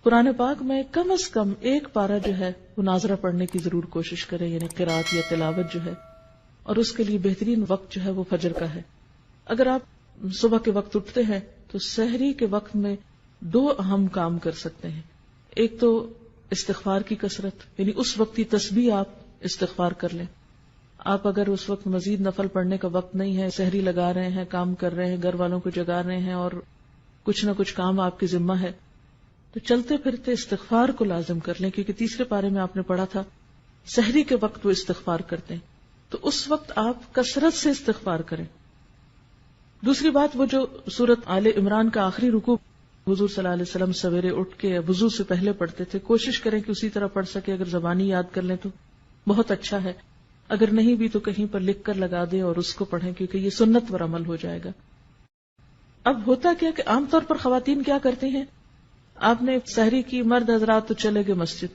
قرآن پاک میں کم از کم ایک پارہ جو ہے وہ ناظرہ پڑھنے کی ضرور کوشش کریں، یعنی قرات یا تلاوت جو ہے، اور اس کے لیے بہترین وقت جو ہے وہ فجر کا ہے۔ اگر آپ صبح کے وقت اٹھتے ہیں تو سحری کے وقت میں 2 اہم کام کر سکتے ہیں۔ ایک تو استغفار کی کثرت، یعنی اس وقت کی تسبیح آپ استغفار کر لیں۔ آپ اگر اس وقت مزید نفل پڑھنے کا وقت نہیں ہے، سحری لگا رہے ہیں، کام کر رہے ہیں، گھر والوں کو جگا رہے ہیں اور کچھ نہ کچھ کام آپ کے ذمہ ہے، تو چلتے پھرتے استغفار کو لازم کر لیں، کیونکہ تیسرے پارے میں آپ نے پڑھا تھا سحری کے وقت وہ استغفار کرتے ہیں، تو اس وقت آپ کثرت سے استغفار کریں۔ دوسری بات، وہ جو سورۃ آل عمران کا آخری رکوع حضور صلی اللہ علیہ وسلم سویرے اٹھ کے وضو سے پہلے پڑھتے تھے، کوشش کریں کہ اسی طرح پڑھ سکے۔ اگر زبانی یاد کر لیں تو بہت اچھا ہے، اگر نہیں بھی تو کہیں پر لکھ کر لگا دیں اور اس کو پڑھیں، کیونکہ یہ سنت پر عمل ہو جائے گا۔ اب ہوتا کیا کہ عام طور پر خواتین کیا کرتی ہیں، آپ نے سحری کی، مرد حضرات تو چلے گئے مسجد،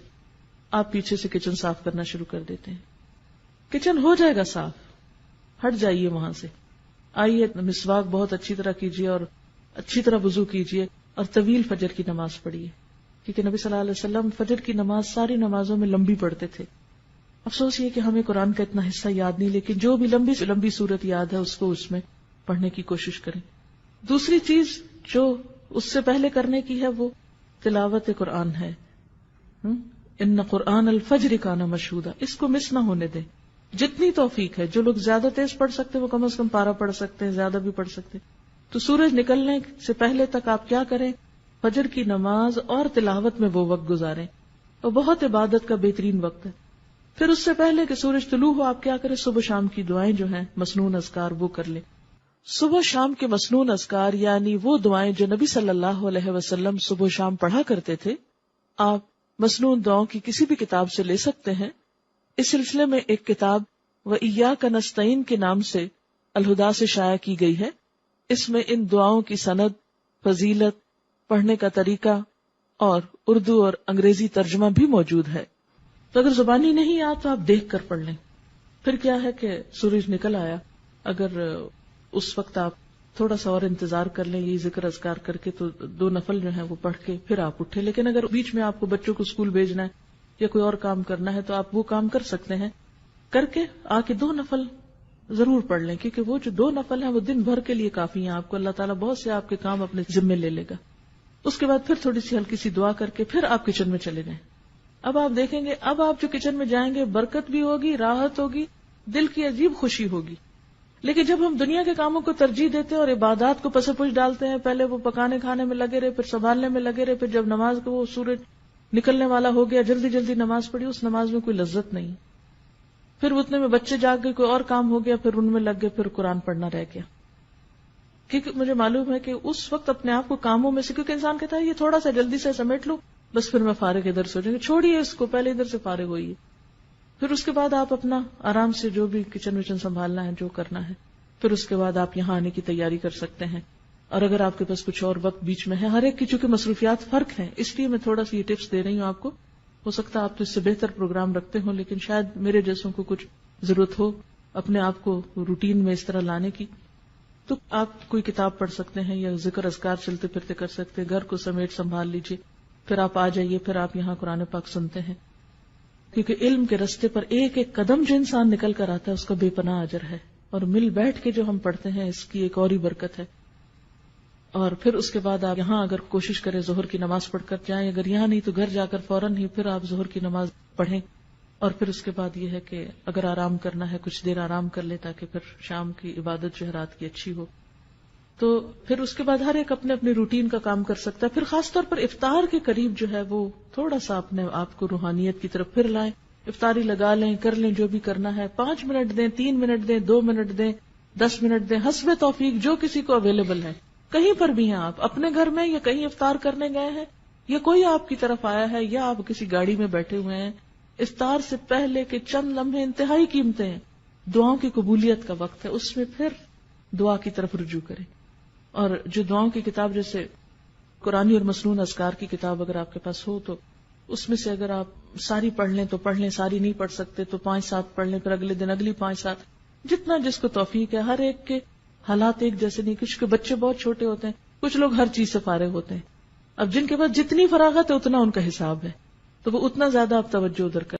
آپ پیچھے سے کچن صاف کرنا شروع کر دیتے ہیں۔ کچن ہو جائے گا صاف، ہٹ جائیے وہاں سے، آئیے مسواک بہت اچھی طرح کیجیے اور اچھی طرح وضو کیجیے اور طویل فجر کی نماز پڑھیے، کیونکہ نبی صلی اللہ علیہ وسلم فجر کی نماز ساری نمازوں میں لمبی پڑھتے تھے۔ افسوس یہ کہ ہمیں قرآن کا اتنا حصہ یاد نہیں، لیکن جو بھی لمبی سے لمبی صورت یاد ہے اس کو اس میں پڑھنے کی کوشش کریں۔ دوسری چیز جو اس سے پہلے کرنے کی ہے وہ تلاوت قرآن ہے۔ ان قرآن الفجر کان مشہودا، اس کو مس نہ ہونے دیں، جتنی توفیق ہے۔ جو لوگ زیادہ تیز پڑھ سکتے ہیں وہ کم از کم پارہ پڑھ سکتے ہیں، زیادہ بھی پڑھ سکتے ہیں۔ تو سورج نکلنے سے پہلے تک آپ کیا کریں، فجر کی نماز اور تلاوت میں وہ وقت گزاریں، اور بہت عبادت کا بہترین وقت ہے۔ پھر اس سے پہلے کہ سورج طلوع ہو آپ کیا کریں، صبح شام کی دعائیں جو ہیں مسنون اذکار وہ کر لیں۔ صبح شام کے مسنون اذکار یعنی وہ دعائیں جو نبی صلی اللہ علیہ وسلم صبح شام پڑھا کرتے تھے، آپ مسنون دعاؤں کی کسی بھی کتاب سے لے سکتے ہیں۔ اس سلسلے میں ایک کتاب وَإِيَّاكَ نَسْتَعِينُ کے نام سے الہدا سے شائع کی گئی ہے۔ اس میں ان دعاؤں کی سند، فضیلت، پڑھنے کا طریقہ اور اردو اور انگریزی ترجمہ بھی موجود ہے۔ تو اگر زبانی نہیں آ تو آپ دیکھ کر پڑھ لیں۔ پھر کیا ہے کہ سورج نکل آیا، اگر اس وقت آپ تھوڑا سا اور انتظار کر لیں یہ ذکر اذکار کر کے، تو 2 نفل جو ہیں وہ پڑھ کے پھر آپ اٹھے۔ لیکن اگر بیچ میں آپ کو بچوں کو اسکول بھیجنا ہے یا کوئی اور کام کرنا ہے تو آپ وہ کام کر سکتے ہیں، کر کے آ کے 2 نفل ضرور پڑھ لیں، کیونکہ وہ جو 2 نفل ہیں وہ دن بھر کے لیے کافی ہیں، آپ کو اللہ تعالیٰ بہت سے آپ کے کام اپنے ذمے لے لے گا۔ اس کے بعد پھر تھوڑی سی ہلکی سی دعا کر کے پھر آپ کچن میں چلے جائیں۔ اب آپ دیکھیں گے، اب آپ جو کچن میں جائیں گے برکت بھی ہوگی، راحت ہوگی، دل کی عجیب خوشی ہوگی۔ لیکن جب ہم دنیا کے کاموں کو ترجیح دیتے ہیں اور عبادات کو پس پش ڈالتے ہیں، پہلے وہ پکانے کھانے میں لگے رہے، پھر سنبھالنے میں لگے رہے، پھر جب نماز کو وہ سورج نکلنے والا ہو گیا جلدی جلدی نماز پڑھی، اس نماز میں کوئی لذت نہیں۔ پھر اتنے میں بچے جاگ گئے، کوئی اور کام ہو گیا، پھر ان میں لگ گئے، پھر قرآن پڑھنا رہ گیا۔ کیونکہ مجھے معلوم ہے کہ اس وقت اپنے آپ کو کاموں میں سے، کیونکہ انسان کہتا ہے یہ تھوڑا سا جلدی سے سمیٹ لوں بس پھر میں فارغ ادھر سے ہو جائیں گے، چھوڑیے اس کو، پہلے ادھر سے فارغ ہوئیے۔ پھر اس کے بعد آپ اپنا آرام سے جو بھی کچن وچن سنبھالنا ہے، جو کرنا ہے، پھر اس کے بعد آپ یہاں آنے کی تیاری کر سکتے ہیں۔ اور اگر آپ کے پاس کچھ اور وقت بیچ میں ہے، ہر ایک کی چونکہ مصروفیات فرق ہیں، اس لیے میں تھوڑا سا یہ ٹپس دے رہی ہوں آپ کو۔ ہو سکتا ہے آپ تو اس سے بہتر پروگرام رکھتے ہوں، لیکن شاید میرے جیسوں کو کچھ ضرورت ہو اپنے آپ کو روٹین میں اس طرح لانے کی، تو آپ کوئی کتاب پڑھ سکتے ہیں یا ذکر اذکار چلتے پھرتے کر سکتے ہیں، گھر کو سمیٹ سنبھال لیجیے، پھر آپ آ جائیے، پھر آپ یہاں قرآن پاک سنتے ہیں۔ کیونکہ علم کے رستے پر ایک ایک قدم جو انسان نکل کر آتا ہے اس کا بے پناہ اجر ہے، اور مل بیٹھ کے جو ہم پڑھتے ہیں اس کی ایک اور ہی برکت ہے۔ اور پھر اس کے بعد آپ یہاں اگر کوشش کریں ظہر کی نماز پڑھ کر جائیں، اگر یہاں نہیں تو گھر جا کر فوراً ہی پھر آپ ظہر کی نماز پڑھیں، اور پھر اس کے بعد یہ ہے کہ اگر آرام کرنا ہے کچھ دیر آرام کر لے تاکہ پھر شام کی عبادت جو ہے رات کی اچھی ہو۔ تو پھر اس کے بعد ہر ایک اپنے اپنے روٹین کا کام کر سکتا ہے۔ پھر خاص طور پر افطار کے قریب جو ہے وہ تھوڑا سا اپنے آپ کو روحانیت کی طرف پھر لائیں، افطاری لگا لیں، کر لیں جو بھی کرنا ہے، 5 منٹ دیں، 3 منٹ دیں، 2 منٹ دیں، 10 منٹ دیں، حسب توفیق جو کسی کو اویلیبل ہے۔ کہیں پر بھی ہیں آپ، اپنے گھر میں یا کہیں افطار کرنے گئے ہیں یا کوئی آپ کی طرف آیا ہے یا آپ کسی گاڑی میں بیٹھے ہوئے ہیں، افطار سے پہلے کے چند لمحے انتہائی قیمتی ہیں، دعاؤں کی قبولیت کا وقت ہے، اس میں پھر دعا کی طرف رجوع کریں۔ اور جو دعاؤں کی کتاب جیسے قرآنی اور مسنون اذکار کی کتاب اگر آپ کے پاس ہو تو اس میں سے اگر آپ ساری پڑھ لیں تو پڑھ لیں، ساری نہیں پڑھ سکتے تو 5-7 پڑھ لیں، پھر اگلے دن اگلی 5-7، جتنا جس کو توفیق ہے۔ ہر ایک کے حالات ایک جیسے نہیں، کچھ کے بچے بہت چھوٹے ہوتے ہیں، کچھ لوگ ہر چیز سے فارغ ہوتے ہیں، اب جن کے پاس جتنی فراغت ہے اتنا ان کا حساب ہے، تو وہ اتنا زیادہ آپ توجہ ادھر کریں.